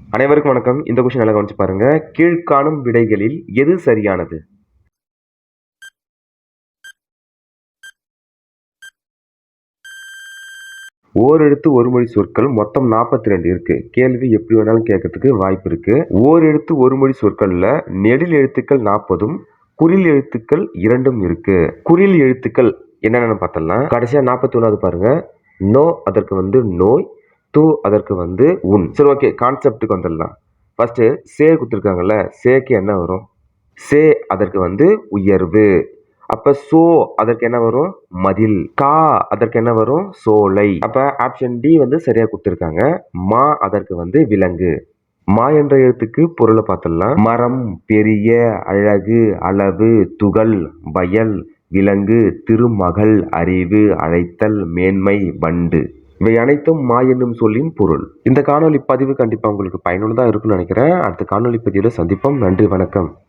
அனைவருக்கும் வணக்கம். இந்த கொஸ்டின் நல்லா கவனிச்சு பாருங்க. கீழ்காணும் விடைகளில் எது சரியானது? ஓரெழுத்து ஒருமொழி சொற்கள் மொத்தம் 42 இருக்கு. கேள்வி எப்படி வேணாலும் கேட்கறதுக்கு வாய்ப்பு இருக்கு. ஓரெழுத்து ஒருமொழி சொற்கள்ல நெடில் எழுத்துக்கள் 40ம் குறில் எழுத்துக்கள் 2ம் இருக்கு. குறில் எழுத்துக்கள் என்னென்னு பார்த்தோம்னா கடைசியா 41வது பாருங்க. நோ அதற்கு நோய், தூ அதற்கு உன். சரி, ஓகே, கான்செப்டுக்கு வந்துடலாம். ஃபர்ஸ்ட் சே கொடுத்துருக்காங்கல்ல, சேக்கு என்ன வரும்? சே அதற்கு உயர்வு. அப்ப சோ அதற்கு என்ன வரும்? மதில். கா அதற்கு என்ன வரும்? சோலை. அப்ப ஆப்ஷன் டி சரியா கொடுத்திருக்காங்க. மா அதற்கு விலங்கு. மா என்ற எழுத்துக்கு பொருளை பார்த்தலாம். மரம், பெரிய, அழகு, அளவு, துகள், வயல், விலங்கு, திருமகள், அறிவு, அழைத்தல், மேன்மை, வண்டு. இவை அனைத்தும் மா என்னும் சொல்லின் பொருள். இந்த காணொலி பதிவு கண்டிப்பா உங்களுக்கு பயனுள்ளதா இருக்கும்னு நினைக்கிறேன். அடுத்த காணொலி பதிவில் சந்திப்போம். நன்றி, வணக்கம்.